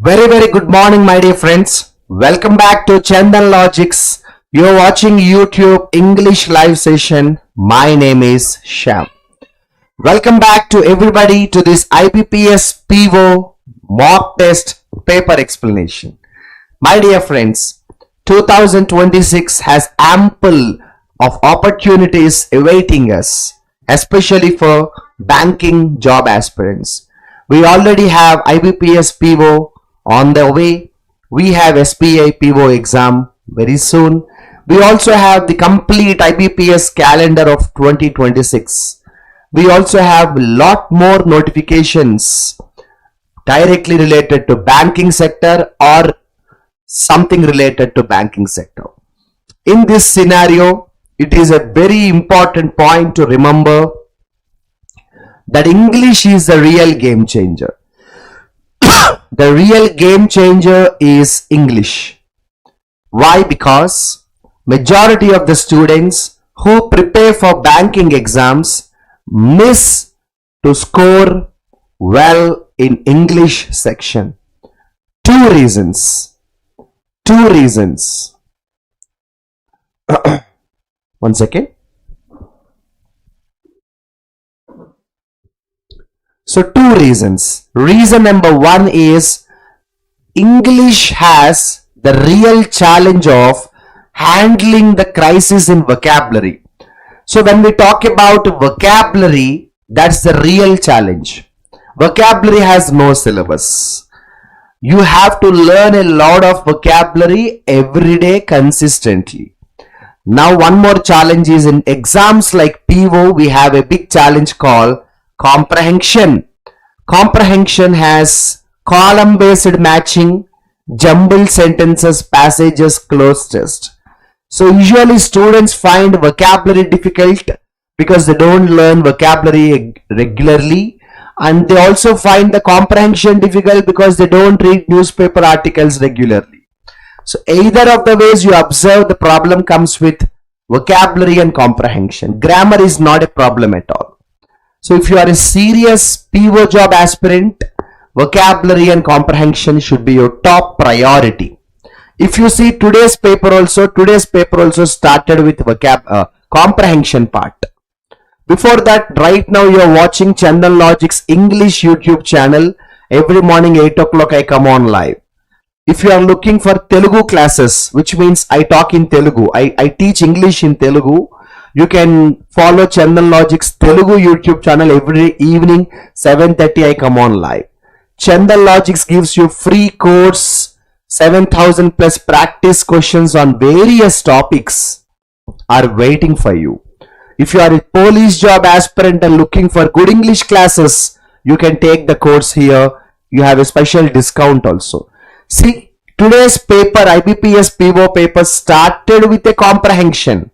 Very good morning, my dear friends. Welcome back to Chandan Logics. You're watching YouTube English live session. My name is Sham. Welcome back to everybody to this IBPS PO mock test paper explanation. My dear friends, 2026 has ample of opportunities awaiting us, especially for banking job aspirants. We already have IBPS PO on the way. We have SPI PO exam very soon. We also have the complete IBPS calendar of 2026. We also have a lot more notifications directly related to banking sector or something related to banking sector. In this scenario, it is a very important point to remember that English is the real game changer. The real game changer is English. Why? Because majority of the students who prepare for banking exams miss to score well in English section. Two reasons. One second. So two reasons. Reason number one is English has the real challenge of handling the crisis in vocabulary. So when we talk about vocabulary, that's the real challenge. Vocabulary has no syllabus. You have to learn a lot of vocabulary every day consistently. Now one more challenge is in exams like PO, we have a big challenge called comprehension. Comprehension has column based matching, jumbled sentences, passages, close test. So usually students find vocabulary difficult because they don't learn vocabulary regularly, and they also find the comprehension difficult because they don't read newspaper articles regularly. So either of the ways you observe, the problem comes with vocabulary and comprehension. Grammar is not a problem at all. So if you are a serious PO job aspirant, vocabulary and comprehension should be your top priority. If you see today's paper also started with comprehension part. Before that, right now you are watching Chandan Logic's English YouTube channel. Every morning 8 o'clock I come on live. If you are looking for Telugu classes, which means I talk in Telugu, I teach English in Telugu, you can follow Chandan Logic's Telugu YouTube channel. Every evening 7:30 I come on live. Chandan Logics gives you free course, 7,000 plus practice questions on various topics are waiting for you. If you are a police job aspirant and looking for good English classes, you can take the course here. You have a special discount also. See, today's paper, IBPS PO paper, started with a comprehension.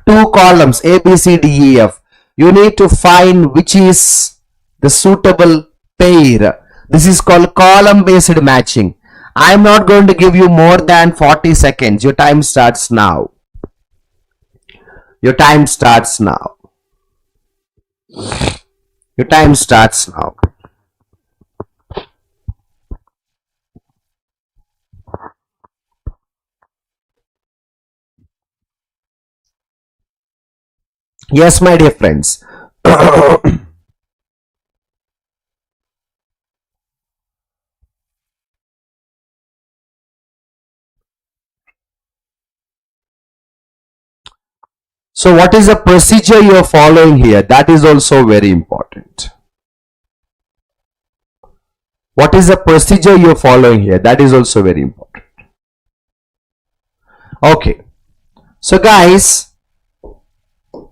Two columns, A, B, C, D, E, F. You need to find which is the suitable pair. This is called column based matching. I am not going to give you more than 40 seconds. Your time starts now. Yes, my dear friends. So what is the procedure you are following here? That is also very important. What is the procedure you are following here? That is also very important. Okay. So guys,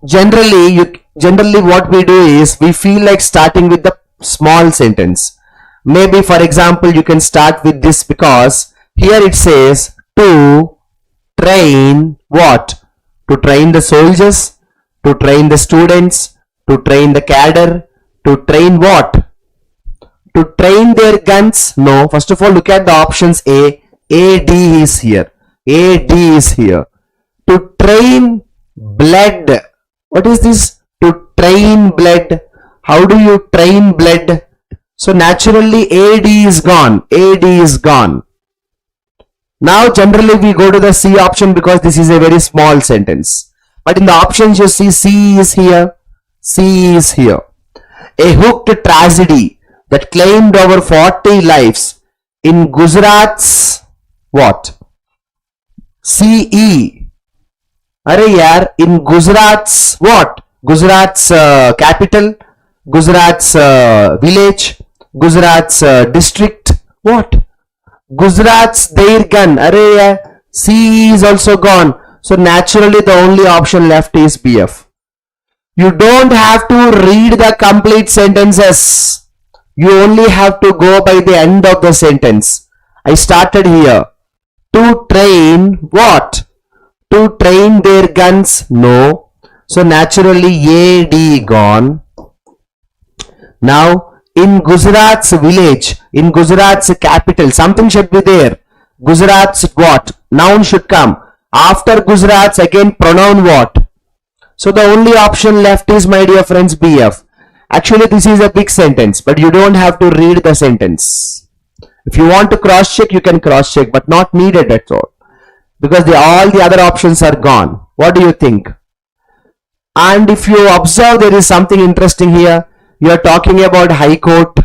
generally what we do is we feel like starting with the small sentence. Maybe for example you can start with this because here it says to train what? To train the soldiers, to train the students, to train the cadre, to train what? To train their guns? No. First of all, look at the options A. AD is here. AD is here. To train blood. What is this? To train blood. How do you train blood? So naturally AD is gone. AD is gone. Now generally we go to the C option because this is a very small sentence. But in the options you see C is here. C is here. A hooked tragedy that claimed over 40 lives in Gujarat's what? CE. Arey yaar, in Gujarat's what? Gujarat's capital, Gujarat's village, Gujarat's district. What? Gujarat's their gun. Arey yaar, CE is also gone. So naturally the only option left is BF. You don't have to read the complete sentences. You only have to go by the end of the sentence. I started here. To train what? To train their guns? No. So naturally AD gone. Now in Gujarat's village, in Gujarat's capital, something should be there. Gujarat's what? Noun should come. After Gujarat's again pronoun what? So the only option left is, my dear friends, BF. Actually this is a big sentence, but you don't have to read the sentence. If you want to cross check, you can cross check, but not needed at all. Because all the other options are gone. What do you think? And if you observe, there is something interesting here. You are talking about High Court.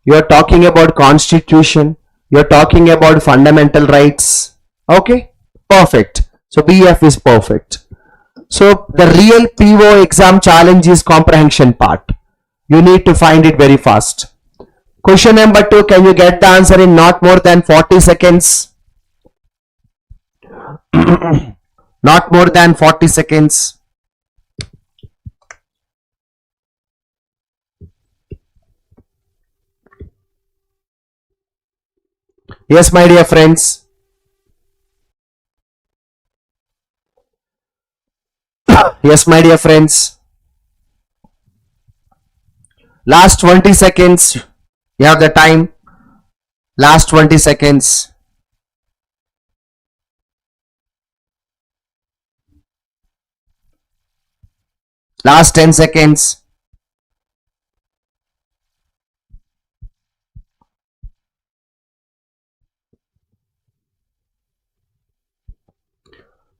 You are talking about Constitution. You are talking about fundamental rights. Okay? Perfect. So BF is perfect. So the real PO exam challenge is comprehension part. You need to find it very fast. Question number 2. Can you get the answer in not more than 40 seconds? Not more than 40 seconds. Yes, my dear friends. Yes, my dear friends. Last 20 seconds. You have the time. Last 20 seconds. Last 10 seconds.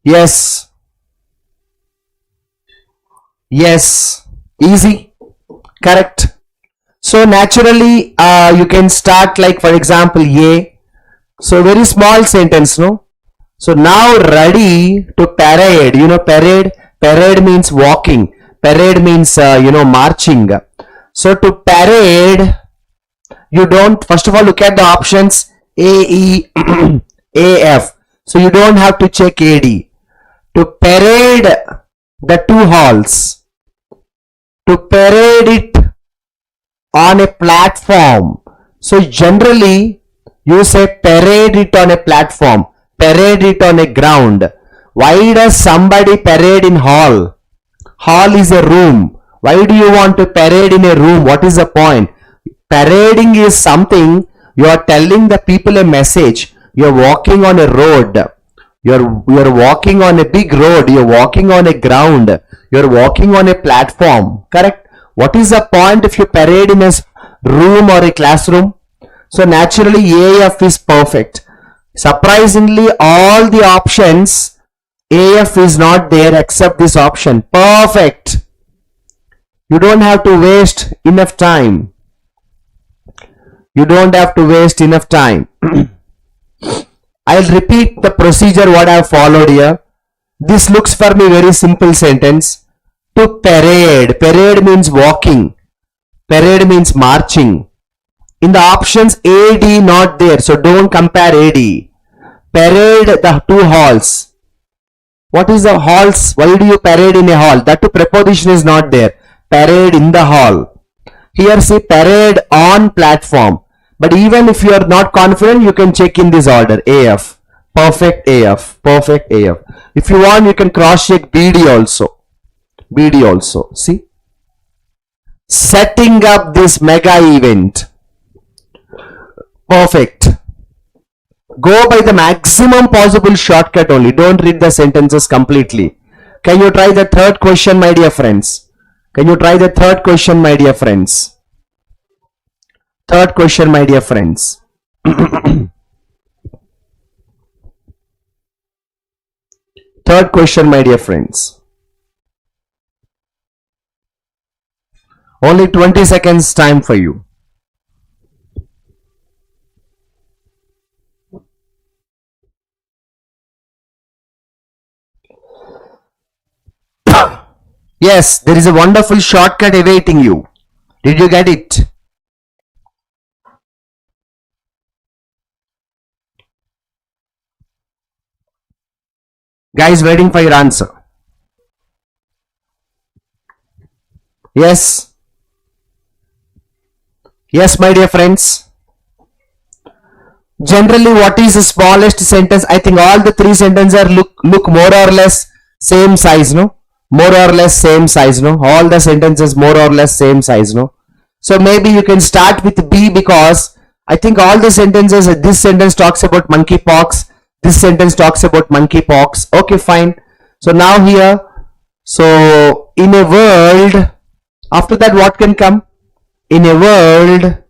Yes. Yes. Easy. Correct. So naturally you can start, like for example A. So very small sentence, no? So now ready to parade. You know parade? Parade means walking. Parade means marching. So to parade, you don't, first of all look at the options A, E, A, F. So you don't have to check AD. To parade the two halls. To parade it on a platform. So generally you say parade it on a platform, parade it on a ground. Why does somebody parade in hall? Hall is a room. Why do you want to parade in a room? What is the point? Parading is something, you are telling the people a message. You are walking on a road. You're walking on a big road. You're walking on a ground. You're walking on a platform. Correct? What is the point if you parade in a room or a classroom? So naturally AF is perfect. Surprisingly, all the options AF is not there except this option. Perfect. You don't have to waste enough time. You don't have to waste enough time. I'll repeat the procedure what I have followed here. This looks for me very simple sentence. To parade. Parade means walking. Parade means marching. In the options AD not there. So don't compare AD. Parade the two halls. What is the halls? Why do you parade in a hall? That two preposition is not there. Parade in the hall. Here say parade on platform. But even if you are not confident, you can check in this order. AF. Perfect AF. Perfect AF. If you want, you can cross check BD also. BD also. See? Setting up this mega event. Perfect. Go by the maximum possible shortcut only. Don't read the sentences completely. Can you try the third question, my dear friends? Can you try the third question, my dear friends? Third question, my dear friends. Third question, my dear friends. Only 20 seconds time for you. Yes, there is a wonderful shortcut awaiting you. Did you get it? Guys, waiting for your answer. Yes. Yes, my dear friends. Generally, what is the smallest sentence? I think all the three sentences are look more or less same size, no? More or less same size, no? All the sentences more or less same size, no? So maybe you can start with B, because I think all the sentences, this sentence talks about monkeypox, this sentence talks about monkeypox. Okay, fine. So now here, so in a world, after that what can come? In a world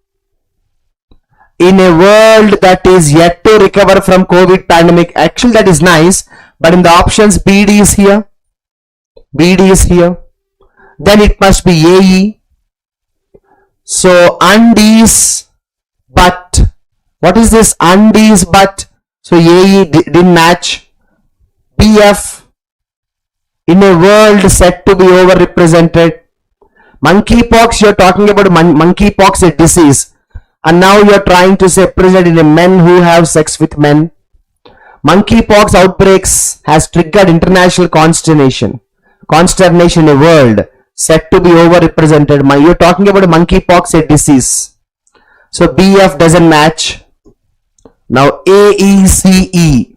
that is yet to recover from COVID pandemic. Actually, that is nice, but in the options, BD is here. BD is here. Then it must be AE. So undies, but what is this undies but? So AE didn't match. BF, in a world said to be overrepresented. Monkeypox, you're talking about monkeypox, a disease, and now you're trying to say present in a men who have sex with men. Monkeypox outbreaks has triggered international consternation in a world said to be overrepresented. You're talking about monkeypox, a disease. So BF doesn't match. Now AECE.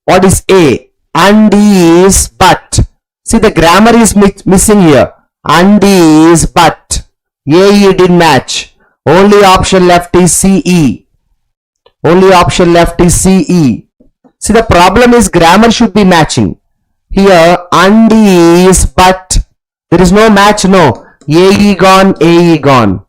What is A? Undies but. See, the grammar is missing here. Undies but. AE didn't match. Only option left is CE. Only option left is CE. See, the problem is grammar should be matching. Here, undies but. There is no match, no. AE gone, AE gone.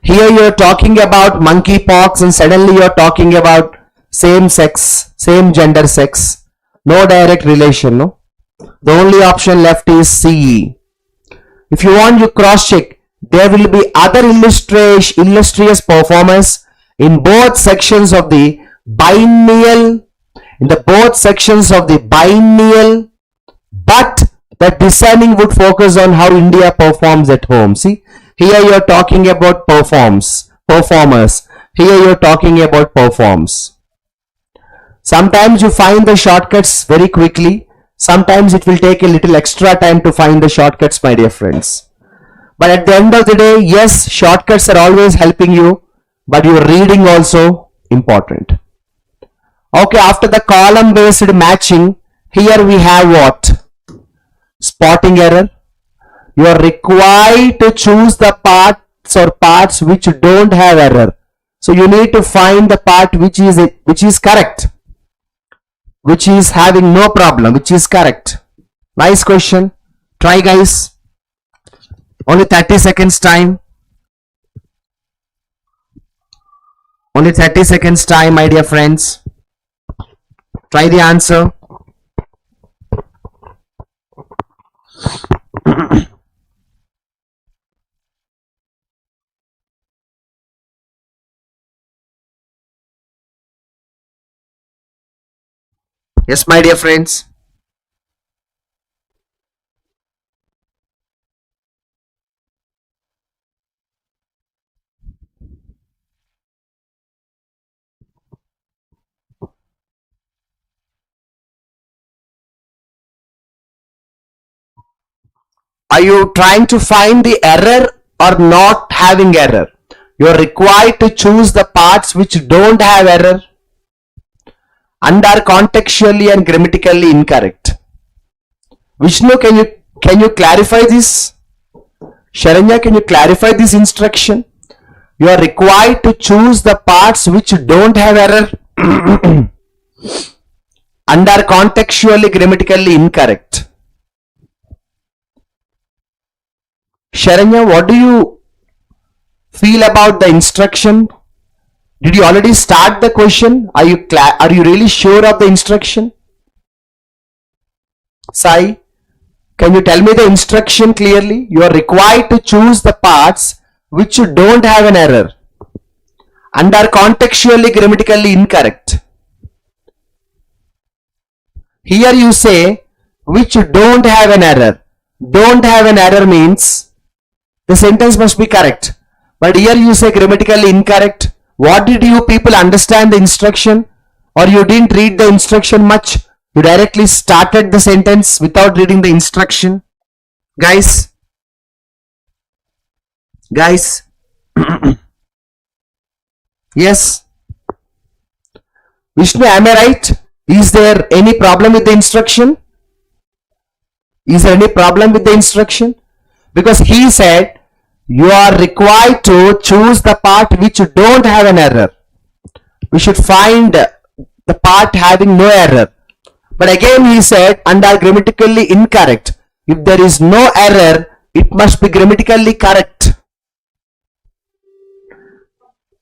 Here you are talking about monkeypox and suddenly you are talking about same sex, same gender sex. No direct relation, no. The only option left is CE. If you want, you cross check. There will be other illustrious performers in both sections of the biennial, but the discerning would focus on how India performs at home. See, here you are talking about performers. Here you are talking about performs. Sometimes you find the shortcuts very quickly. Sometimes it will take a little extra time to find the shortcuts, my dear friends. But at the end of the day, yes, shortcuts are always helping you, but your reading also important. Okay, after the column based matching, here we have what? Spotting error. You are required to choose the parts which don't have error. So you need to find the part which is correct, which is having no problem, which is correct. Nice question. Try, guys. Only 30 seconds time. Only 30 seconds time, my dear friends. Try the answer. Yes, my dear friends. Are you trying to find the error or not having error? You are required to choose the parts which don't have error and are contextually and grammatically incorrect. Vishnu, can you clarify this? Sharanya, can you clarify this instruction? You are required to choose the parts which don't have error and are contextually grammatically incorrect. Sharanya, what do you feel about the instruction? Did you already start the question? Are you really sure of the instruction? Sai, can you tell me the instruction clearly? You are required to choose the parts which don't have an error and are contextually grammatically incorrect. Here you say which don't have an error. Don't have an error means the sentence must be correct. But here you say grammatically incorrect. What did you people understand the instruction? Or you didn't read the instruction much? You directly started the sentence without reading the instruction? Guys? Yes? Vishnu, am I right? Is there any problem with the instruction? Is there any problem with the instruction? Because he said you are required to choose the part which don't have an error. We should find the part having no error. But again he said and are grammatically incorrect. If there is no error, it must be grammatically correct.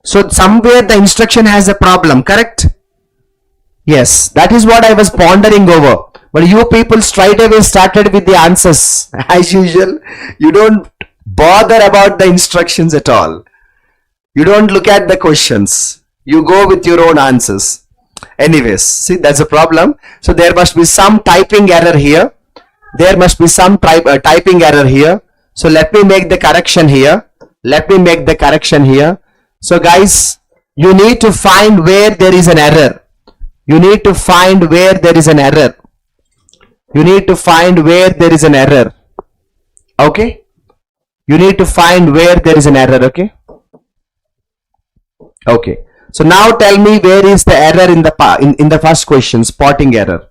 So somewhere the instruction has a problem, correct? Yes, that is what I was pondering over. But you people straight away started with the answers. As usual, you don't bother about the instructions at all. You don't look at the questions. You go with your own answers. Anyways, see, that's a problem. So there must be some typing error here. There must be some typing error here. So let me make the correction here. So guys, you need to find where there is an error. You need to find where there is an error. Okay? You need to find where there is an error, okay? Okay. So now tell me where is the error in the first question, spotting error.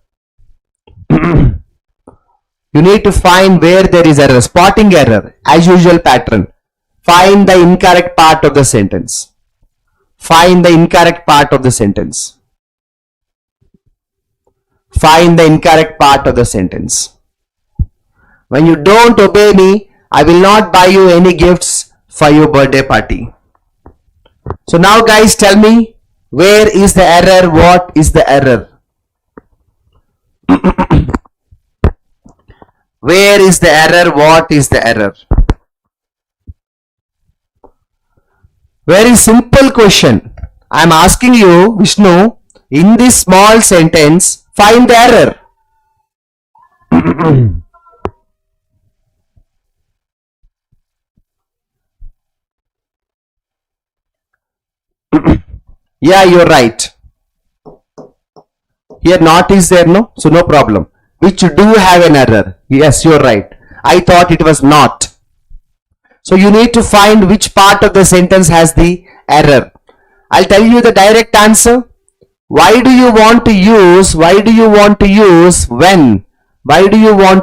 You need to find where there is error, spotting error, as usual pattern. Find the incorrect part of the sentence. Find the incorrect part of the sentence. When you don't obey me, I will not buy you any gifts for your birthday party. So now guys, tell me, where is the error? What is the error? Where is the error? What is the error? Very simple question. I am asking you, Vishnu, in this small sentence, find the error. Yeah, you're right. Here not is there, no? So no problem. Which do have an error. Yes, you're right. I thought it was not. So you need to find which part of the sentence has the error. I'll tell you the direct answer. Why do you want to use when? Why do you want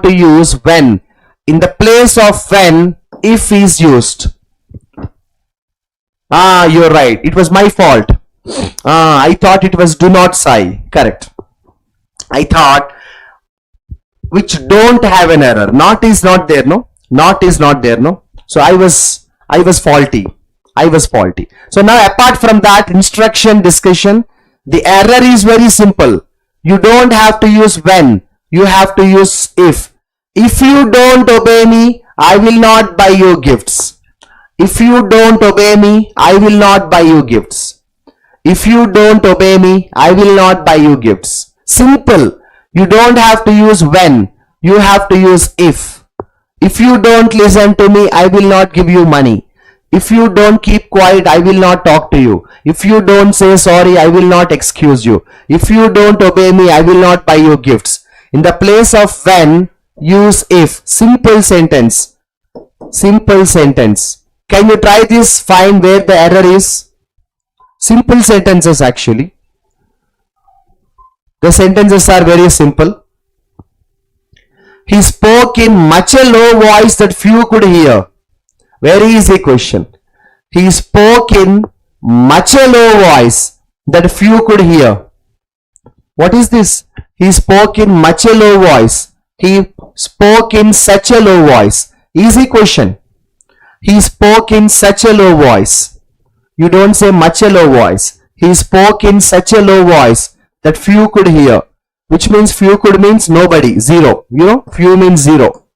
to use when? In the place of when, if is used. You're right. It was my fault. I thought it was do not sigh. Correct. I thought which don't have an error. Not is not there, no? Not is not there, no? So I was faulty. So now apart from that instruction discussion, the error is very simple. You don't have to use when. You have to use if. If you don't obey me, I will not buy you gifts. If you don't obey me, I will not buy you gifts. If you don't obey me, I will not buy you gifts. Simple. You don't have to use when. You have to use if. If you don't listen to me, I will not give you money. If you don't keep quiet, I will not talk to you. If you don't say sorry, I will not excuse you. If you don't obey me, I will not buy you gifts. In the place of when, use if. Simple sentence. Can you try this? Find where the error is. Simple sentences actually. The sentences are very simple. He spoke in much a low voice that few could hear. Very easy question. He spoke in much a low voice that few could hear. What is this? He spoke in much a low voice. He spoke in such a low voice. Easy question. He spoke in such a low voice. You don't say much a low voice. He spoke in such a low voice that few could hear. Which means few could means nobody, zero. You know, few means zero.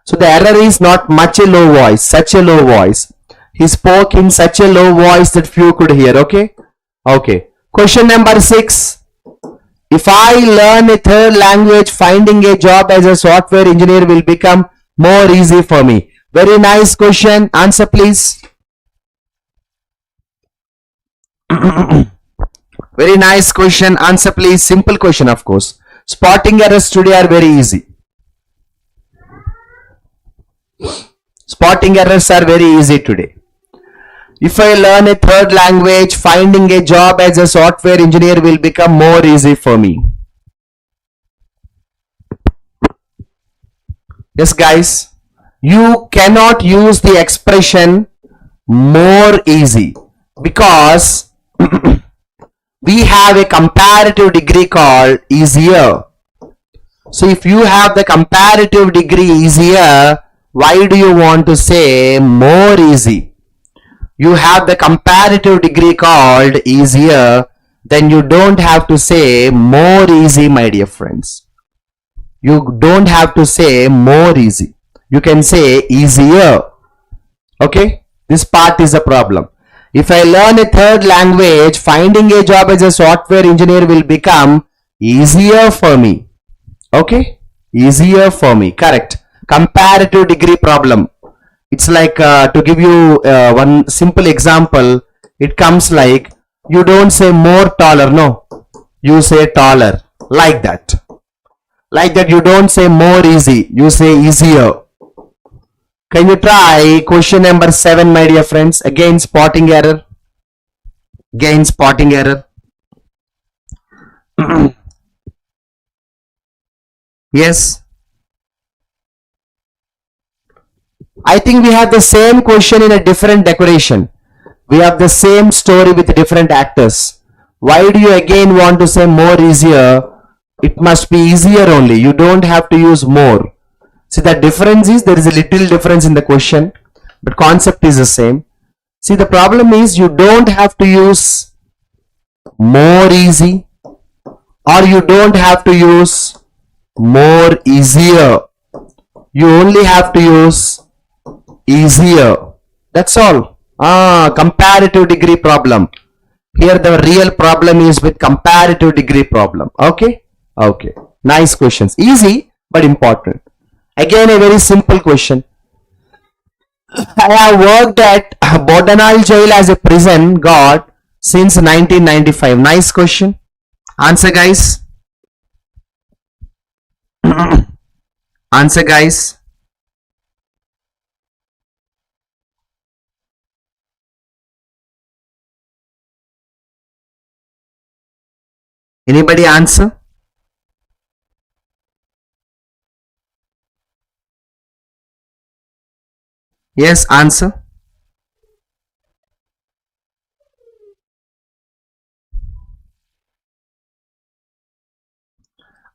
So the error is not much a low voice, such a low voice. He spoke in such a low voice that few could hear. Okay? Okay. Question number 6. If I learn a third language, finding a job as a software engineer will become more easy for me. Very nice question. Answer please. Very nice question. Answer please. Simple question, of course. Spotting errors today are very easy. Spotting errors are very easy today. If I learn a third language, finding a job as a software engineer will become more easy for me. Yes, guys. You cannot use the expression more easy because we have a comparative degree called easier. So if you have the comparative degree easier, why do you want to say more easy? You have the comparative degree called easier, then you don't have to say more easy, my dear friends. You don't have to say more easy. You can say easier. Okay? This part is a problem. If I learn a third language, finding a job as a software engineer will become easier for me. Okay? Easier for me. Correct. Comparative degree problem. It's like to give you one simple example, it comes like you don't say more taller, no. You say taller. Like that. Like that, you don't say more easy. You say easier. Can you try question number 7, my dear friends? Again, spotting error. Again, spotting error. Yes. I think we have the same question in a different decoration. We have the same story with different actors. Why do you again want to say more easier? It must be easier only. You don't have to use more. See, the difference is there is a little difference in the question, but concept is the same. See, the problem is you don't have to use more easy or you don't have to use more easier. You only have to use easier. That's all. Comparative degree problem. Here the real problem is with comparative degree problem. Okay? Okay. Nice questions. Easy but important. Again, a very simple question. I have worked at Bodanal jail as a prison guard since 1995. Nice question. Answer, guys. Answer, guys. Anybody answer? Yes, answer.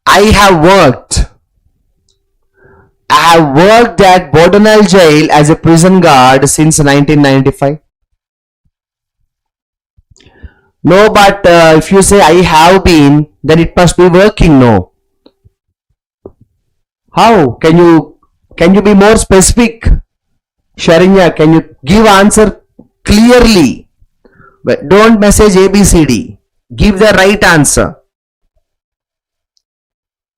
I have worked at Bodanal jail as a prison guard since 1995. No, but if you say I have been, then it must be working. No. How? Can you be more specific? Sharinya, can you give answer clearly? But don't message ABCD. Give the right answer.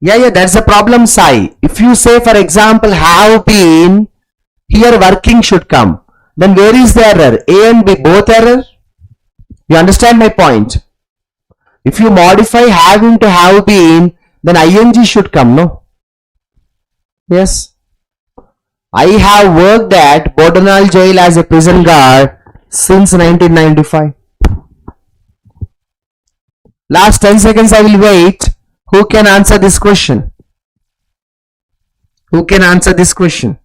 Yeah, that's the problem, Sai. If you say, for example, have been, here working should come. Then where is the error? A and B both error? You understand my point? If you modify having to have been, then ing should come, no? Yes. I have worked at Bodanal jail as a prison guard since 1995. Last 10 seconds I will wait. Who can answer this question? Who can answer this question?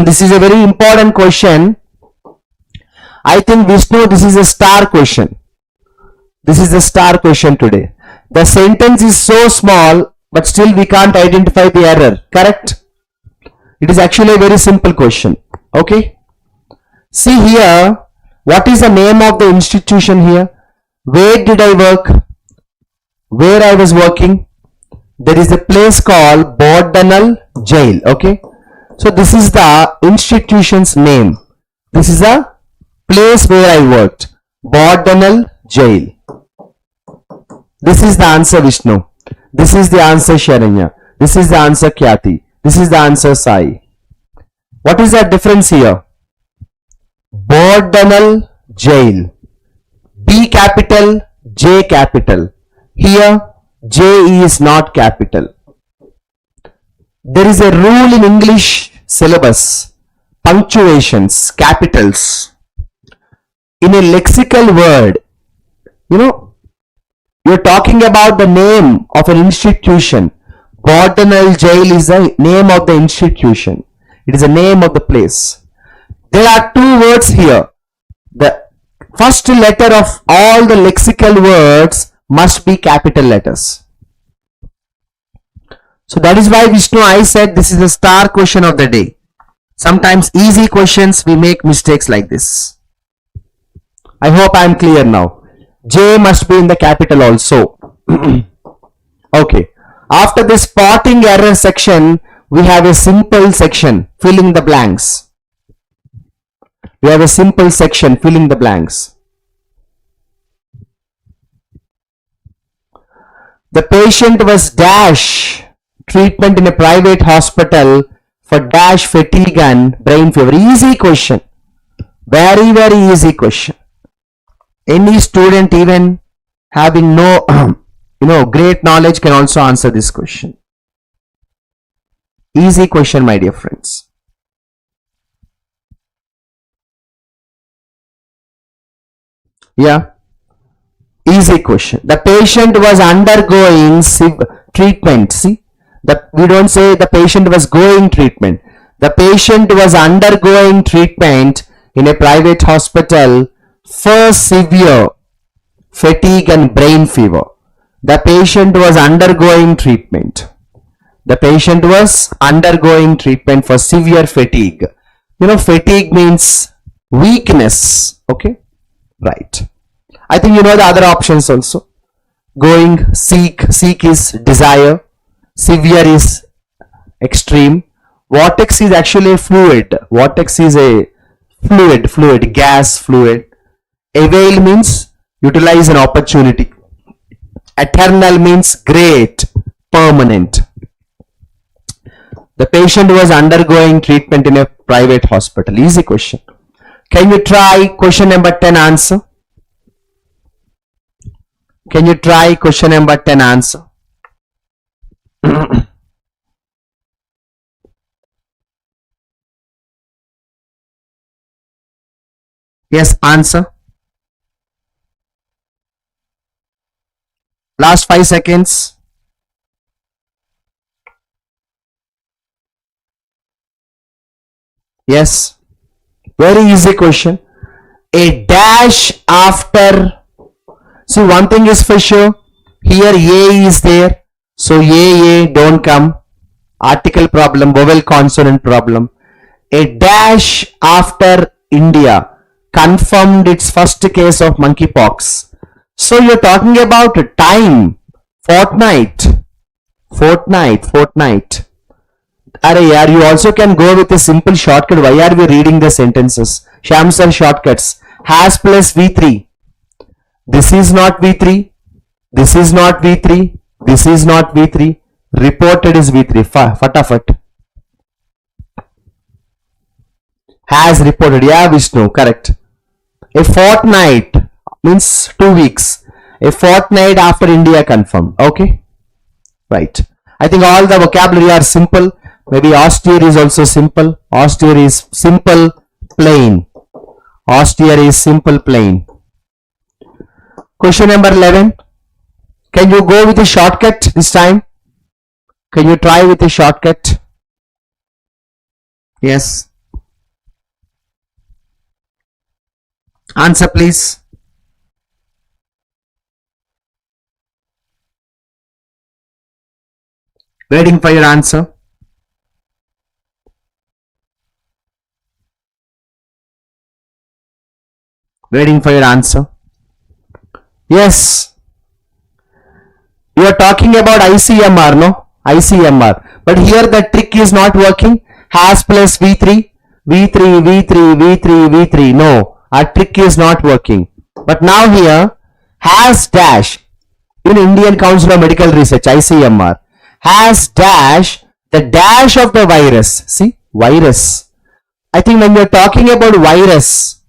This is a very important question. I think Vishnu, this is a star question. This is a star question today. The sentence is so small, but still we can't identify the error. Correct? It is actually a very simple question. Okay? See here, what is the name of the institution here? Where did I work? Where I was working? There is a place called Bordenal Jail. Okay? So this is the institution's name. This is a place where I worked. Bordenal Jail. This is the answer, Vishnu. This is the answer, Sharanya. This is the answer, Khyati. This is the answer, Sai. What is the difference here? Bordenal Jail. B capital, J capital. Here, J is not capital. There is a rule in English syllabus. Punctuations, capitals. In a lexical word, you're talking about the name of an institution. Bordenal Jail is the name of the institution. It is the name of the place. There are two words here. The first letter of all the lexical words must be capital letters. So that is why, Vishnu, I said this is a star question of the day. Sometimes easy questions we make mistakes like this. I hope I am clear now. J must be in the capital also. Okay. After this spotting error section, we have a simple section, filling the blanks. We have a simple section, filling the blanks. The patient was dash treatment in a private hospital for dash fatigue and brain fever. Easy question. Very, very easy question. Any student even having no great knowledge can also answer this question. Easy question, my dear friends. Yeah, easy question. The patient was undergoing treatment. See, we don't say the patient was going treatment. The patient was undergoing treatment in a private hospital for severe fatigue and brain fever. The patient was undergoing treatment. The patient was undergoing treatment for severe fatigue. Fatigue means weakness. Okay, right. I think you know the other options also. Going, seek is desire. Severe is extreme. Vortex is actually a fluid. Vortex is a fluid, gas fluid. Avail means utilize an opportunity. Eternal means great, permanent. The patient was undergoing treatment in a private hospital. Easy question. Can you try question number 10 answer? Can you try question number 10 answer? Yes, answer. Last 5 seconds. Yes. Very easy question. A dash after. See, one thing is for sure. Here A is there. So A don't come. Article problem, vowel consonant problem. A dash after India confirmed its first case of monkeypox. So you're talking about time, fortnight. Arey yaar, you also can go with a simple shortcut. Why are we reading the sentences? Shams are shortcuts. Has plus V3. This is not V3. This is not V3. This is not V3. Reported is V3. Fatafat. Has reported. Yeah, Vishnu. Correct. A fortnight means 2 weeks. A fortnight after India confirmed. Okay. Right. I think all the vocabulary are simple. Maybe austere is also simple. Austere is simple, plain. Austere is simple, plain. Question number 11. Can you go with a shortcut this time? Can you try with a shortcut? Yes. Answer please. Waiting for your answer. Waiting for your answer. Yes. You are talking about ICMR, no? ICMR. But here the trick is not working. Has plus V3, V3, V3, V3, V3. No, our trick is not working. But now here, has dash. In Indian Council of Medical Research, ICMR, has dash, the dash of the virus. See, virus. I think when you're talking about virus,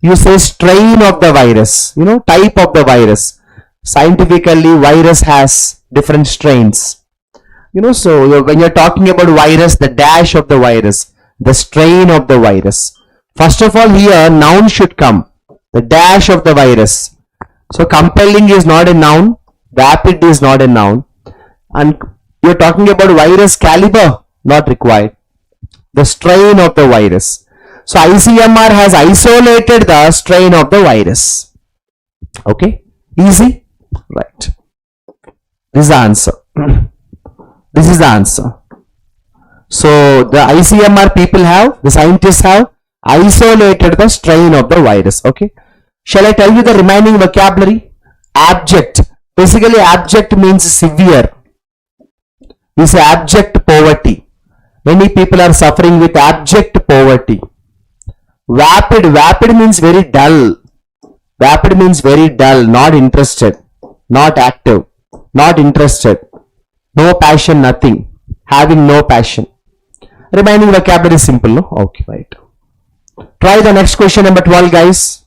you say strain of the virus, type of the virus. Scientifically, virus has different strains. So when you're talking about virus, the dash of the virus, the strain of the virus. First of all, here noun should come. The dash of the virus. So compelling is not a noun. Vapid is not a noun. And you're talking about virus caliber, not required. The strain of the virus. So ICMR has isolated the strain of the virus. Okay, easy, right? This is the answer. This is the answer. So the ICMR people have, the scientists have isolated the strain of the virus. Okay. Shall I tell you the remaining vocabulary? Abject. Basically, abject means severe. We say abject poverty. Many people are suffering with abject poverty. Vapid. Vapid means very dull. Vapid means very dull, not interested, not active, not interested. No passion, nothing. Having no passion. Remaining vocabulary is simple, no? Okay, right. Try the next question, number 12, guys.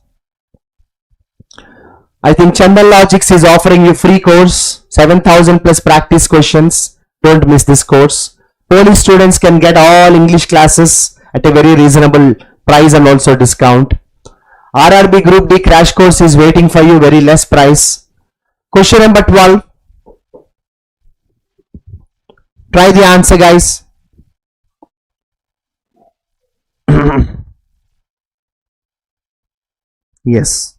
I think Chandan Logics is offering you free course, 7,000 plus practice questions. Don't miss this course. Police students can get all English classes at a very reasonable price and also discount. RRB Group D crash course is waiting for you, very less price. Question number 12. Try the answer, guys. Yes.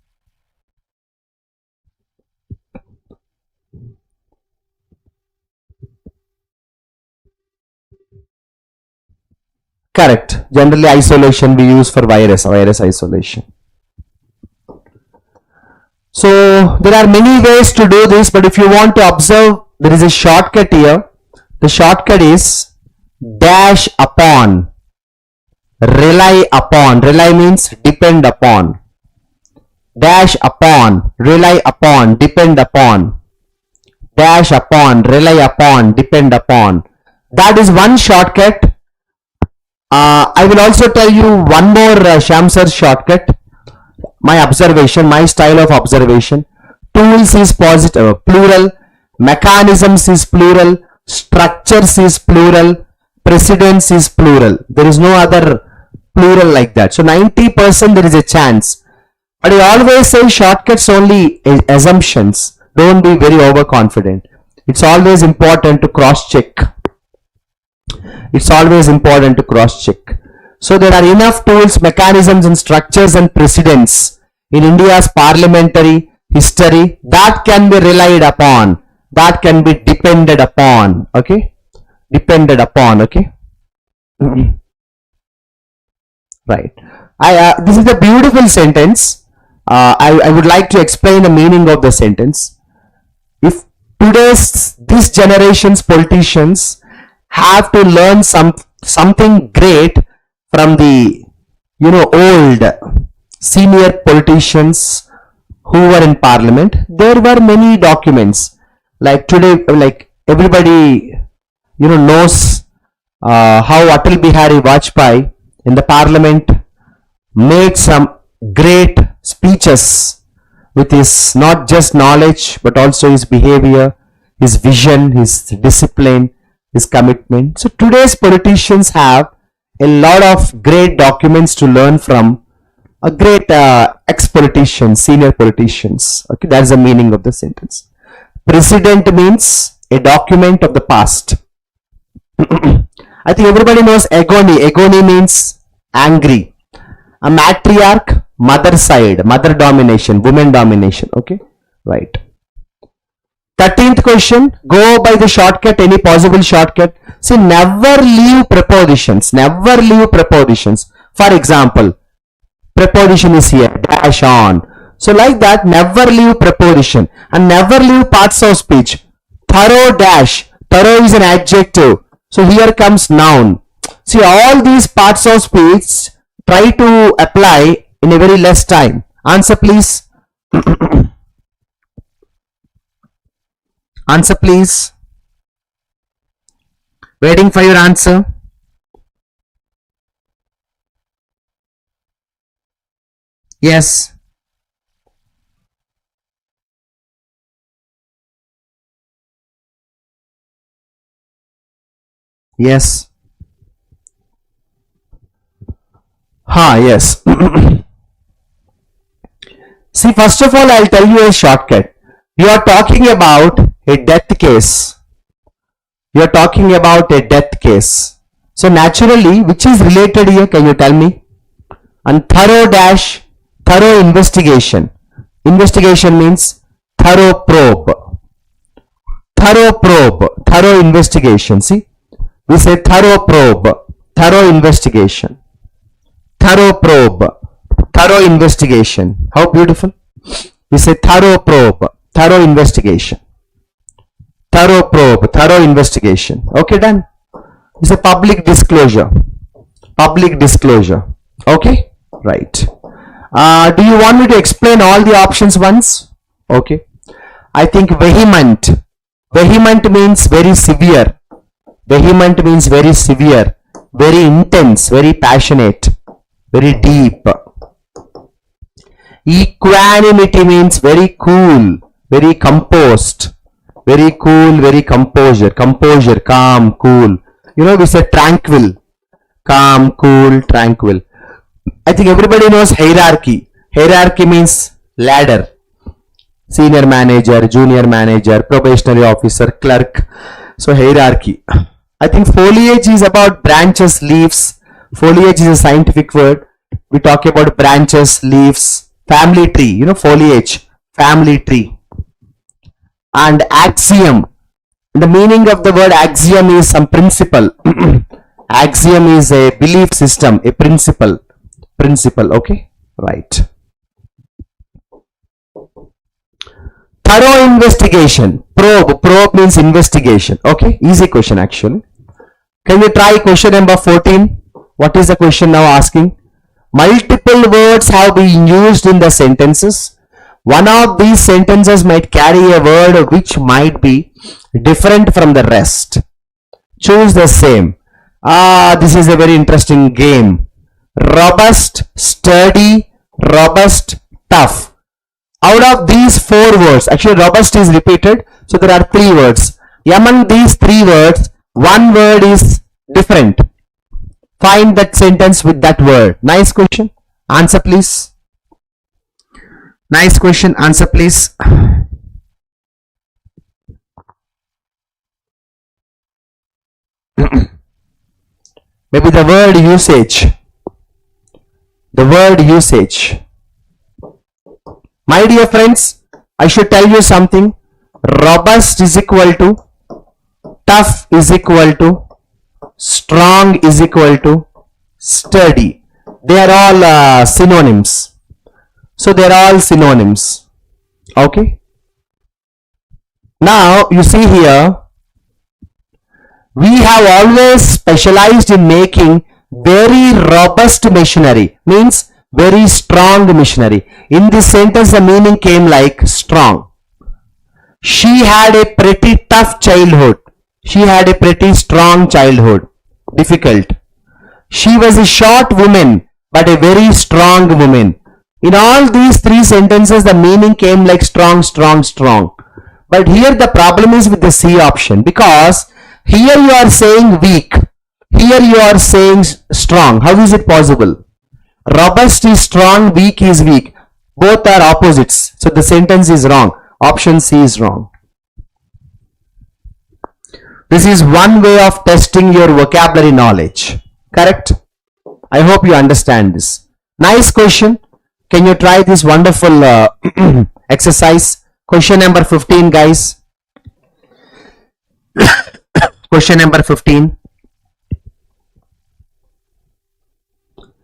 Correct. Generally isolation we use for virus isolation. So there are many ways to do this, but if you want to observe, there is a shortcut here. The shortcut is dash upon, rely upon. Rely means depend upon. Dash upon, rely upon, depend upon. Dash upon, rely upon, depend upon. That is one shortcut. I will also tell you one more Shamsar shortcut. My observation, my style of observation. Tools is positive, plural. Mechanisms is plural. Structures is plural. Precedence is plural. There is no other plural like that. So 90% there is a chance. But I always say shortcuts only assumptions. Don't be very overconfident. It's always important to cross check. It's always important to cross check. So there are enough tools, mechanisms and structures and precedents in India's parliamentary history that can be relied upon, that can be depended upon. Okay, depended upon. Okay. Right. This is a beautiful sentence. I would like to explain the meaning of the sentence. If this generation's politicians have to learn something great from the old senior politicians who were in parliament, there were many documents. Like today, like everybody knows how Atal Bihari Vajpayee in the parliament made some great speeches with his not just knowledge but also his behavior, his vision, his discipline, his commitment. So today's politicians have a lot of great documents to learn from a great ex-politicians, senior politicians. Okay, that's the meaning of the sentence. Precedent means a document of the past. I think everybody knows agony. Agony means angry. A matriarch, Mother side, mother domination, women domination. Okay, right. 13th question, go by the shortcut, any possible shortcut. See, never leave prepositions, never leave prepositions. For example, preposition is here, dash on. So like that, never leave preposition and never leave parts of speech. Thorough dash, thorough is an adjective. So here comes noun. See, all these parts of speech, try to apply in a very less time. Answer please. Answer please. Waiting for your answer. Yes. Yes. Yes. See, first of all, I'll tell you a shortcut. You are talking about a death case. You are talking about a death case. So naturally, which is related here? Can you tell me? And thorough dash, thorough investigation. Investigation means thorough probe. Thorough probe, thorough investigation. See, we say thorough probe, thorough investigation. Thorough probe, thorough investigation. How beautiful. We say thorough probe, thorough investigation. Thorough probe, thorough investigation. Okay, done. It's a public disclosure. Public disclosure. Okay, right. Do you want me to explain all the options once? Okay. I think vehement. Vehement means very severe. Vehement means very severe, very intense, very passionate, very deep. Equanimity means very cool, very composed, very cool, very composure, calm, cool. You know, we say tranquil, calm, cool, tranquil. I think everybody knows hierarchy. Hierarchy means ladder. Senior manager, junior manager, probationary officer, clerk. So hierarchy. I think foliage is about branches, leaves. Foliage is a scientific word. We talk about branches, leaves, family tree. You know, foliage, family tree. And axiom. The meaning of the word axiom is some principle. Axiom is a belief system, a principle. Principle, okay? Right. Thorough investigation. Probe. Probe means investigation. Okay? Easy question actually. Can you try question number 14? What is the question now asking? Multiple words have been used in the sentences. One of these sentences might carry a word which might be different from the rest. Choose the same. This is a very interesting game. Robust, sturdy, robust, tough. Out of these 4 words, actually robust is repeated, so there are 3 words. Among these 3 words, one word is different. Find that sentence with that word. Nice question. Answer please. Nice question. Answer please. Maybe the word usage. The word usage. My dear friends, I should tell you something. Robust is equal to, tough is equal to, strong is equal to, sturdy. They are all synonyms. So they are all synonyms. Okay. Now you see here, we have always specialized in making very robust machinery, means very strong machinery. In this sentence the meaning came like strong. She had a pretty tough childhood. She had a pretty strong childhood. Difficult. She was a short woman but a very strong woman. In all these 3 sentences the meaning came like strong, strong, strong. But here the problem is with the C option, because here you are saying weak, here you are saying strong. How is it possible? Robust is strong, weak is weak. Both are opposites. So the sentence is wrong. Option C is wrong. This is one way of testing your vocabulary knowledge. Correct? I hope you understand this. Nice question. Can you try this wonderful exercise? Question number 15, guys. Question number 15.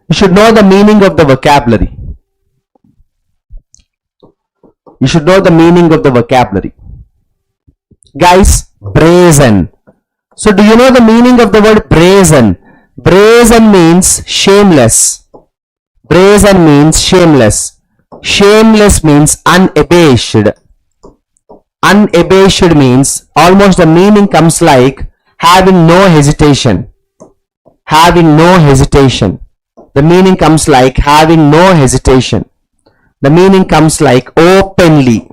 You should know the meaning of the vocabulary. You should know the meaning of the vocabulary. Guys, brazen. So do you know the meaning of the word brazen? Brazen means shameless. Brazen means shameless. Shameless means unabashed. Unabashed means almost the meaning comes like having no hesitation. Having no hesitation. The meaning comes like having no hesitation. The meaning comes like openly.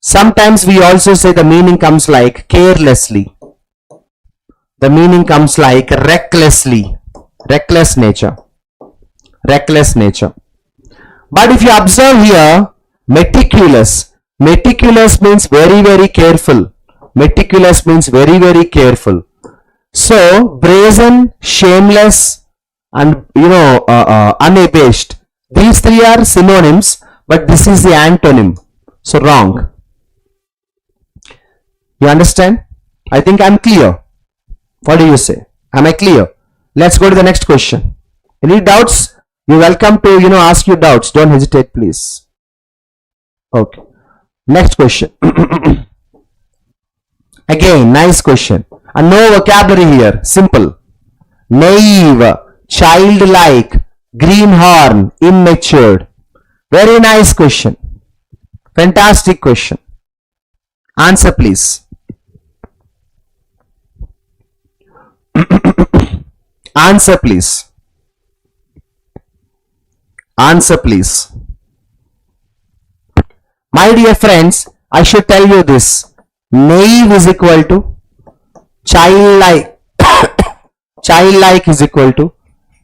Sometimes we also say the meaning comes like carelessly. The meaning comes like recklessly. Reckless nature. Reckless nature. But if you observe here, meticulous. Meticulous means very, very careful. Meticulous means very, very careful. So, brazen, shameless, and unabashed. These three are synonyms, but this is the antonym. So, wrong. You understand? I think I'm clear. What do you say? Am I clear? Let's go to the next question. Any doubts? You're welcome to, ask your doubts. Don't hesitate, please. Okay. Next question. Again, nice question. And no vocabulary here. Simple. Naive, childlike, greenhorn, immature. Very nice question. Fantastic question. Answer, please. Answer, please. Answer, please. My dear friends, I should tell you this. Naive is equal to childlike. Childlike is equal to,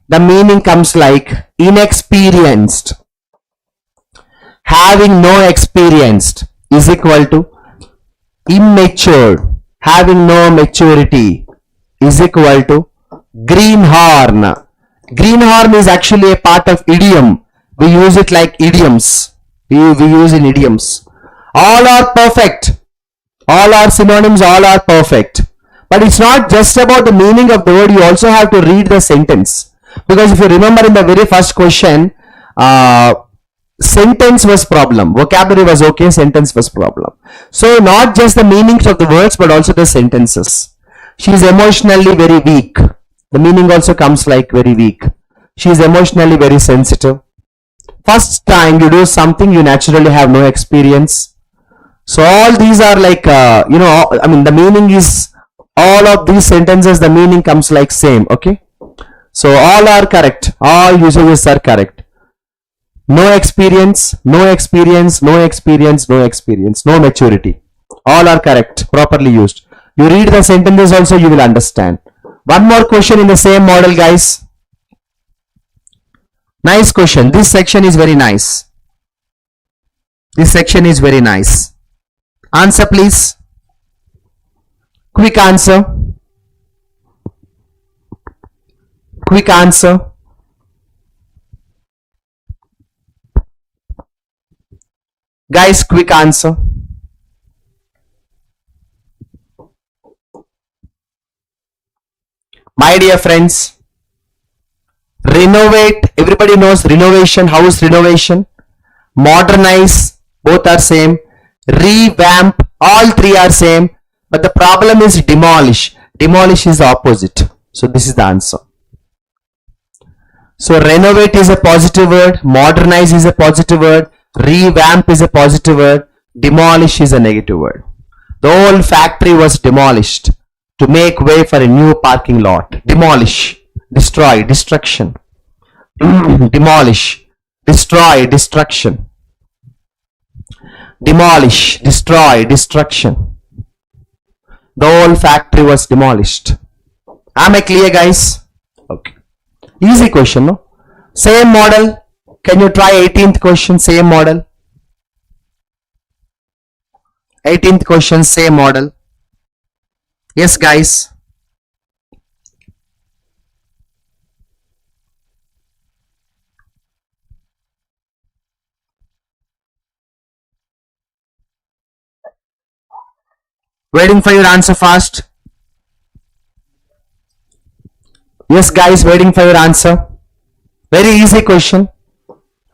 the meaning comes like inexperienced. Having no experienced is equal to immature. Having no maturity is equal to greenhorn. Greenhorn is actually a part of idiom. We use it like idioms. We use in idioms. All are perfect. All are synonyms. All are perfect. But it's not just about the meaning of the word. You also have to read the sentence. Because if you remember in the very first question, sentence was problem. Vocabulary was okay. Sentence was problem. So not just the meanings of the words, but also the sentences. She is emotionally very weak. The meaning also comes like very weak. She is emotionally very sensitive. First time you do something, you naturally have no experience. So all these are like, the meaning is, all of these sentences, the meaning comes like same, okay? So all are correct. All usages are correct. No experience, no experience, no experience, no experience, no maturity. All are correct, properly used. You read the sentences also, you will understand. One more question in the same model, guys. Nice question. This section is very nice. This section is very nice. Answer, please. Quick answer. Quick answer. Guys, quick answer. My dear friends, renovate. Everybody knows renovation. How is renovation? Modernize. Both are same. Revamp. All three are same. But the problem is demolish. Demolish is the opposite. So this is the answer. So renovate is a positive word. Modernize is a positive word. Revamp is a positive word. Demolish is a negative word. The old factory was demolished to make way for a new parking lot. Demolish. Destroy. Destruction. Demolish. Destroy. Destruction. Demolish. Destroy. Destruction. The whole factory was demolished. Am I clear, guys? Okay. Easy question, no? Same model. Can you try 18th question? Same model. 18th question, same model. Yes, guys. Waiting for your answer fast. Yes, guys, waiting for your answer. Very easy question.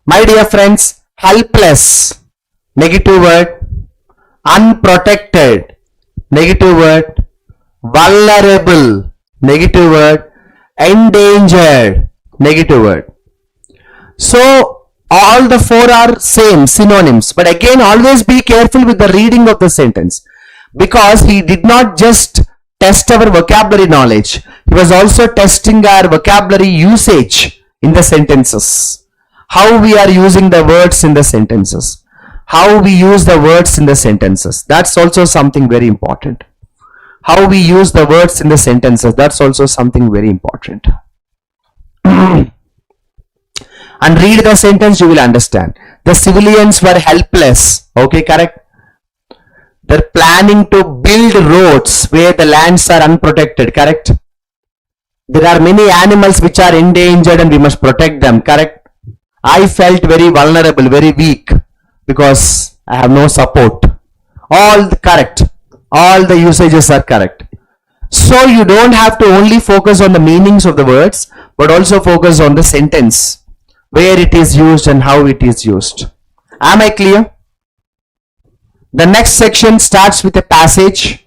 My dear friends, helpless, negative word. Unprotected, negative word. Vulnerable, negative word. Endangered, negative word. So all the four are same synonyms, but again always be careful with the reading of the sentence, because he did not just test our vocabulary knowledge, he was also testing our vocabulary usage in the sentences, how we are using the words in the sentences, how we use the words in the sentences. That's also something very important. How we use the words in the sentences, that's also something very important. And read the sentence, you will understand. The civilians were helpless. Okay, correct. They're planning to build roads where the lands are unprotected. Correct. There are many animals which are endangered and we must protect them. Correct. I felt very vulnerable, very weak because I have no support. All correct. All the usages are correct. So you don't have to only focus on the meanings of the words, but also focus on the sentence, where it is used and how it is used. Am I clear? The next section starts with a passage.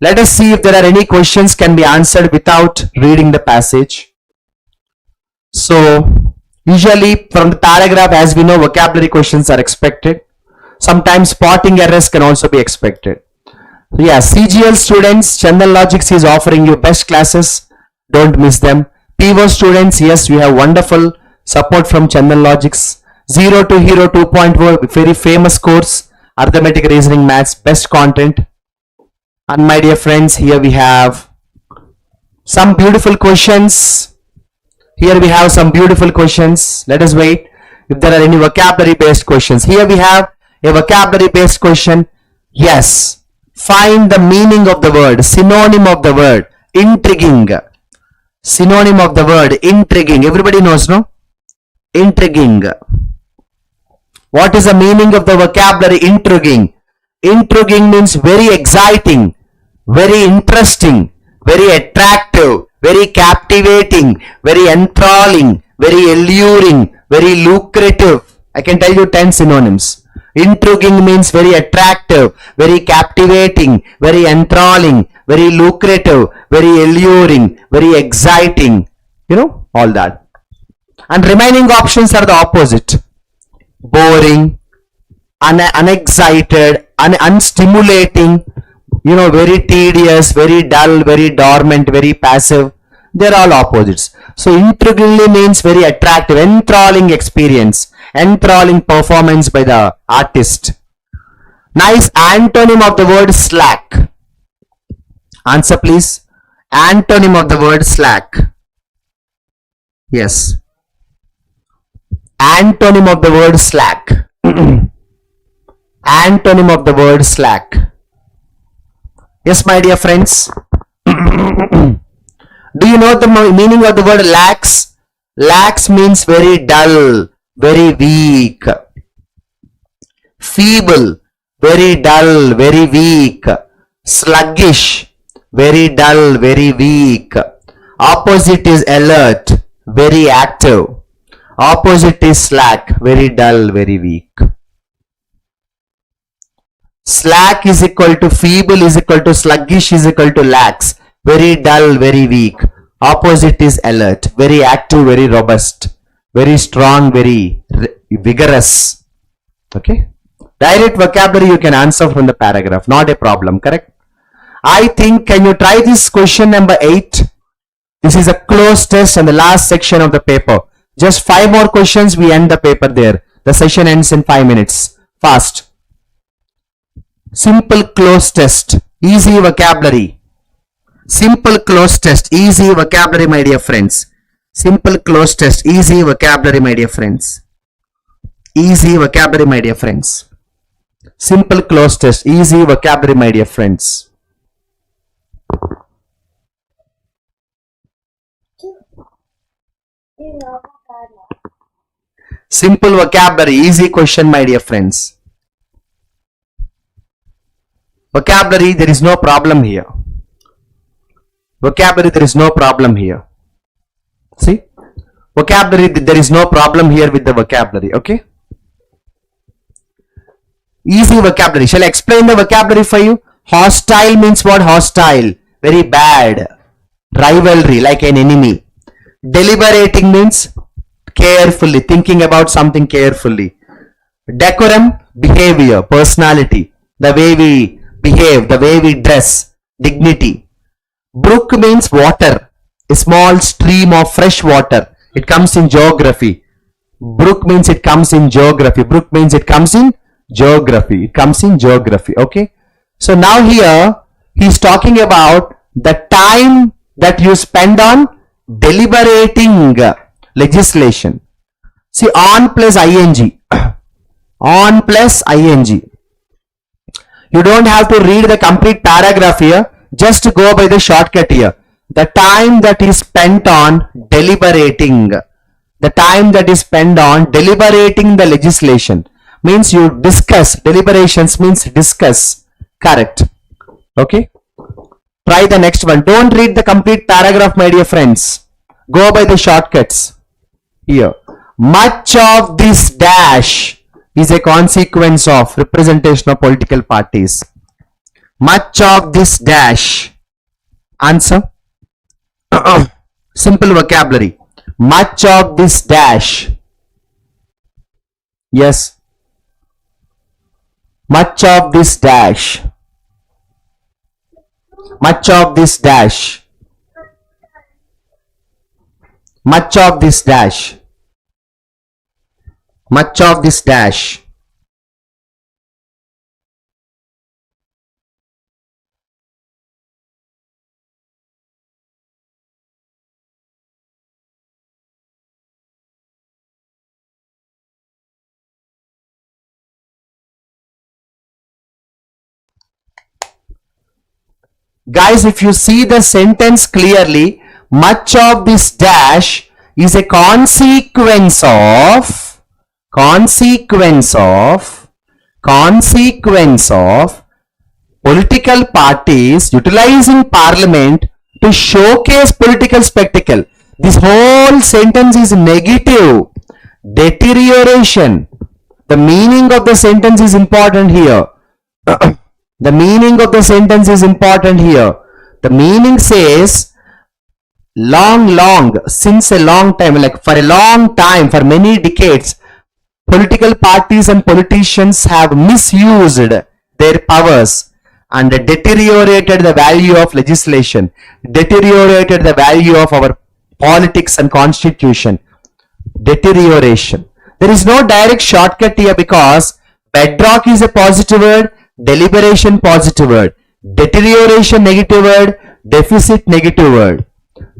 Let us see if there are any questions can be answered without reading the passage. So usually from the paragraph, as we know, vocabulary questions are expected. Sometimes spotting errors can also be expected. So yeah, CGL students, Chandan Logics is offering you best classes. Don't miss them. PO students, yes, we have wonderful support from Chandan Logics. 0 to Hero 2.0, very famous course. Arithmetic, reasoning, maths, best content. And my dear friends, here we have some beautiful questions. Here we have some beautiful questions. Let us wait if there are any vocabulary based questions. Here we have a vocabulary based question. Yes. Find the meaning of the word, synonym of the word, intriguing. Synonym of the word, intriguing. Everybody knows, no? Intriguing. What is the meaning of the vocabulary intriguing? Intriguing means very exciting, very interesting, very attractive, very captivating, very enthralling, very alluring, very lucrative. I can tell you 10 synonyms. Intriguing means very attractive, very captivating, very enthralling, very lucrative, very alluring, very exciting. You know, all that. And remaining options are the opposite. Boring, unexcited, unstimulating, you know, very tedious, very dull, very dormant, very passive. They're all opposites. So intriguingly means very attractive, enthralling experience, enthralling performance by the artist. Nice antonym of the word slack. Answer please. Antonym of the word slack. Yes. Antonym of the word slack. Antonym of the word slack. Yes, my dear friends. Do you know the meaning of the word lax? Lax means very dull, very weak. Feeble, very dull, very weak. Sluggish, very dull, very weak. Opposite is alert, very active. Opposite is slack, very dull, very weak. Slack is equal to feeble is equal to sluggish is equal to lax. Very dull, very weak. Opposite is alert, very active, very robust, very strong, very vigorous. Okay. Direct vocabulary you can answer from the paragraph, not a problem, correct? I think, can you try this question number 8? This is a closed test and the last section of the paper. Just 5 more questions, we end the paper there. The session ends in 5 minutes. Fast. Simple closed test, easy vocabulary. Simple closed test, easy vocabulary, my dear friends. Simple closed test, easy vocabulary, my dear friends. Easy vocabulary, my dear friends. Simple closed test, easy vocabulary, my dear friends. Simple vocabulary, easy question, my dear friends. Vocabulary, there is no problem here. Vocabulary, there is no problem here. See? Vocabulary, there is no problem here with the vocabulary. Okay? Easy vocabulary. Shall I explain the vocabulary for you? Hostile means what? Hostile. Very bad. Rivalry, like an enemy. Deliberating means carefully, thinking about something carefully. Decorum, behavior, personality, the way we behave, the way we dress, dignity. Brook means water, a small stream of fresh water. It comes in geography. Brook means it comes in geography. Brook means it comes in geography. It comes in geography. Okay. So now here he is talking about the time that you spend on deliberating legislation. See, on plus ing. On plus ing. You don't have to read the complete paragraph here. Just go by the shortcut here. The time that is spent on deliberating. The time that is spent on deliberating the legislation. Means you discuss. Deliberations means discuss. Correct. Okay. Try the next one. Don't read the complete paragraph, my dear friends. Go by the shortcuts. Here. Much of this dash is a consequence of representation of political parties. Much of this dash. Answer. Simple vocabulary. Much of this dash. Yes. Much of this dash. Much of this dash. Much of this dash. Much of this dash. Guys, if you see the sentence clearly, much of this dash is a consequence of political parties utilizing parliament to showcase political spectacle. This whole sentence is negative. Deterioration. The meaning of the sentence is important here. The meaning of the sentence is important here. The meaning says long, since a long time, like for a long time, for many decades, political parties and politicians have misused their powers and deteriorated the value of legislation, deteriorated the value of our politics and constitution. Deterioration. There is no direct shortcut here because bedrock is a positive word, deliberation positive word, deterioration negative word, deficit negative word.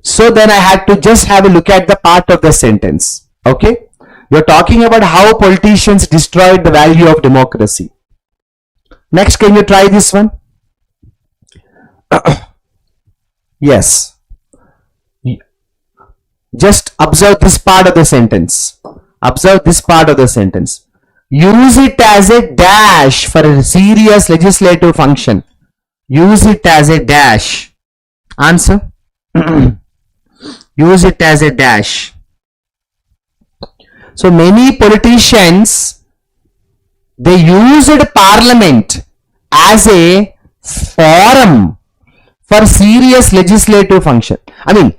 So then I had to just have a look at the part of the sentence. Okay. You're talking about how politicians destroyed the value of democracy. Next, can you try this one? Yes. Just observe this part of the sentence. Observe this part of the sentence. Use it as a dash for a serious legislative function. Use it as a dash. Answer. Use it as a dash. So many politicians, they used parliament as a forum for serious legislative function. I mean,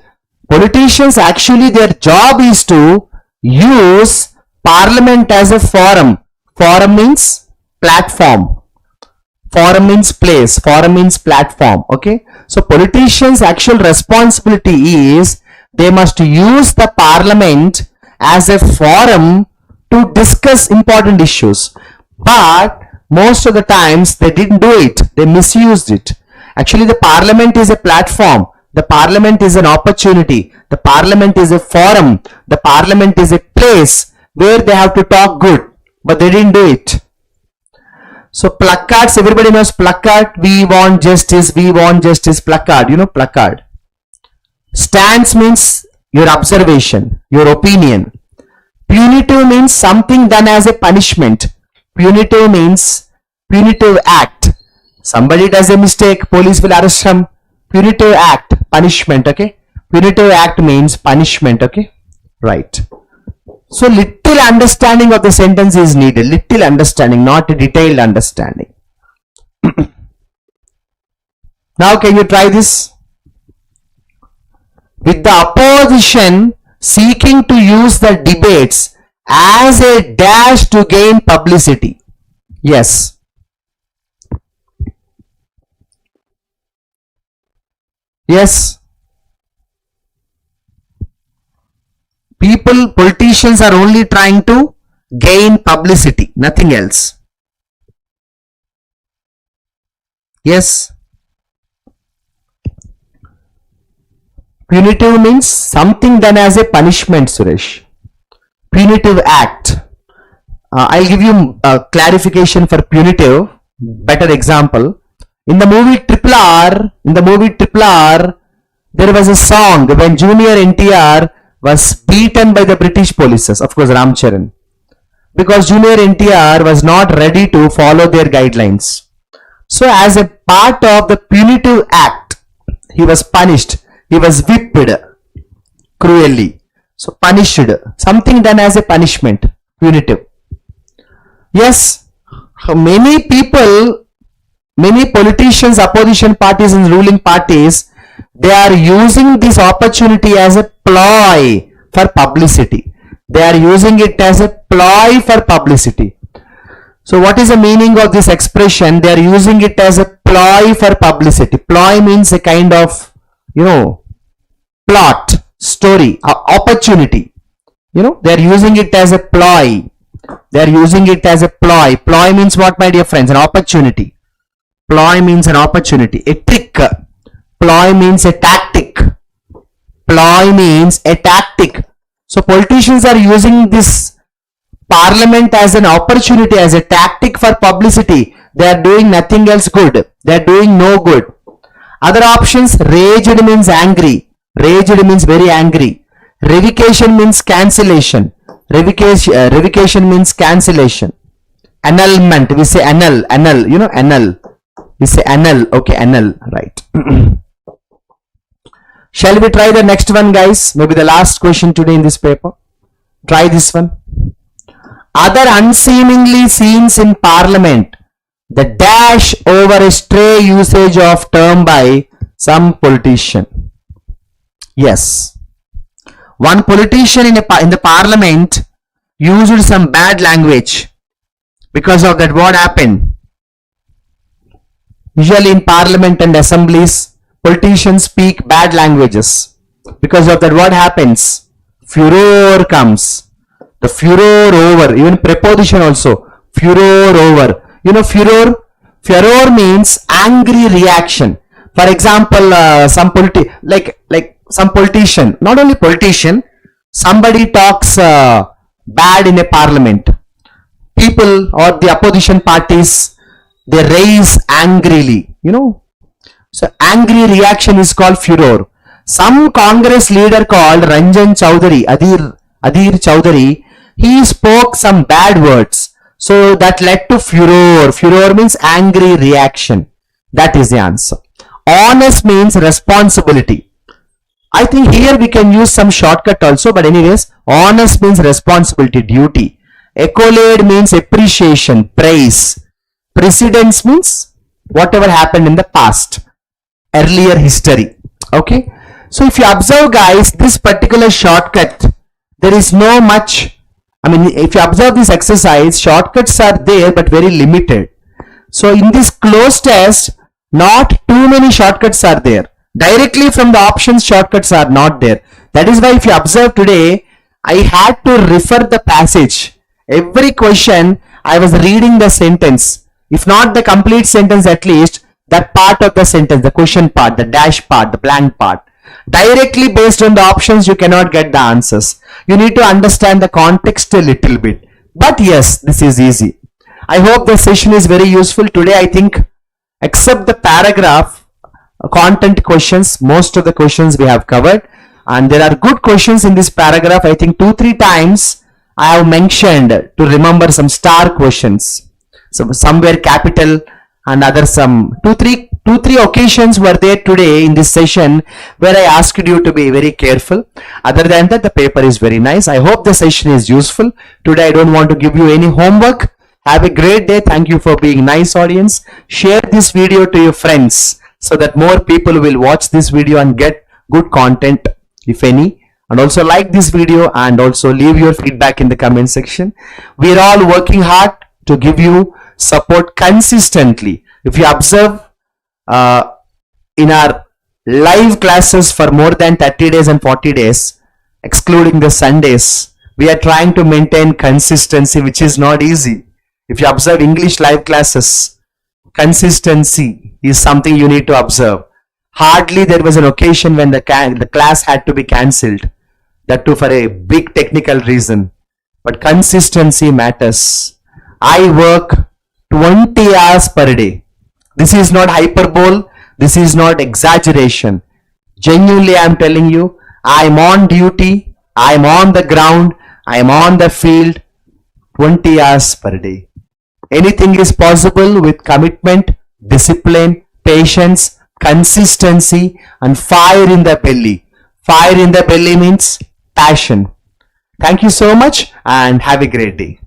politicians actually their job is to use parliament as a forum. Forum means platform. Forum means place. Forum means platform. Okay. So politicians' actual responsibility is they must use the parliament as a forum to discuss important issues. But most of the times they didn't do it. They misused it. Actually, the parliament is a platform. The parliament is an opportunity. The parliament is a forum. The parliament is a place where they have to talk good. But they didn't do it. So placards, everybody knows placard. We want justice, placard. You know placard. Stance means your observation, your opinion. Punitive means something done as a punishment. Punitive means punitive act. Somebody does a mistake, police will arrest him. Punitive act, punishment, okay? Punitive act means punishment, okay? Right. So little understanding of the sentence is needed. Little understanding, not a detailed understanding. Now can you try this? With the opposition seeking to use the debates as a dash to gain publicity. Yes. Yes. Politicians are only trying to gain publicity, nothing else. Yes. Punitive means something done as a punishment, Suresh. Punitive act. I'll give you a clarification for punitive. Better example. In the movie Triple R, there was a song when Junior NTR was beaten by the British police, of course Ramcharan, because Junior NTR was not ready to follow their guidelines. So as a part of the punitive act, he was punished. He was whipped cruelly. So punished, something done as a punishment, punitive. Yes, many people, many politicians, opposition parties and ruling parties, they are using this opportunity as a ploy for publicity. They are using it as a ploy for publicity. So what is the meaning of this expression? They are using it as a ploy for publicity. Ploy means a kind of, plot, story, opportunity. They are using it as a ploy. They are using it as a ploy. Ploy means what, my dear friends? An opportunity. Ploy means an opportunity. A trick. Ploy means a tactic. Ploy means a tactic. So politicians are using this parliament as an opportunity, as a tactic for publicity. They are doing nothing else good. They are doing no good. Other options, raged means angry. Raged means very angry. Revocation means cancellation. Revocation means cancellation. Annulment, we say annul, annul. We say annul, okay, annul, right. Shall we try the next one, guys? Maybe the last question today in this paper. Try this one. Other unseemingly scenes in parliament. The dash over a stray usage of term by some politician. Yes. One politician in the parliament used some bad language. Because of that, what happened? Usually in parliament and assemblies, politicians speak bad languages. Because of that, what happens? Furor comes. The furor over, even preposition also. Furor over. Furor means angry reaction. For example, some politician, not only politician, somebody talks bad in a parliament. People or the opposition parties, they raise angrily, So angry reaction is called furor. Some Congress leader called Ranjan Chaudhary, Adhir Chaudhary, he spoke some bad words. So that led to furor. Furor means angry reaction. That is the answer. Honest means responsibility. I think here we can use some shortcut also, but anyways, honest means responsibility, duty. Accolade means appreciation, praise. Precedence means whatever happened in the past, earlier history. Okay. So if you observe, guys, this particular shortcut, there is no much. If you observe this exercise, shortcuts are there, but very limited. So in this closed test, not too many shortcuts are there. Directly from the options, shortcuts are not there. That is why if you observe today, I had to refer the passage. Every question, I was reading the sentence. If not the complete sentence, at least that part of the sentence, the question part, the dash part, the blank part. Directly based on the options, you cannot get the answers. You need to understand the context a little bit. But yes, this is easy. I hope the session is very useful. Today, I think, except the paragraph, content questions, most of the questions we have covered. And there are good questions in this paragraph. I think 2-3 times I have mentioned to remember some star questions. So somewhere capital and other some two three occasions were there today in this session where I asked you to be very careful. Other than that, the paper is very nice. I hope the session is useful. Today I don't want to give you any homework. Have a great day. Thank you for being nice, audience. Share this video to your friends so that more people will watch this video and get good content, if any. And also like this video and also leave your feedback in the comment section. We are all working hard to give you support consistently. If you observe in our live classes for more than 30 days and 40 days, excluding the Sundays, we are trying to maintain consistency, which is not easy. If you observe English live classes, consistency is something you need to observe. Hardly there was an occasion when the class had to be cancelled, that too for a big technical reason. But consistency matters. I work 20 hours per day. This is not hyperbole. This is not exaggeration. Genuinely, I am telling you, I am on duty. I am on the ground. I am on the field 20 hours per day. Anything is possible with commitment, discipline, patience, consistency, and fire in the belly. Fire in the belly means passion. Thank you so much and have a great day.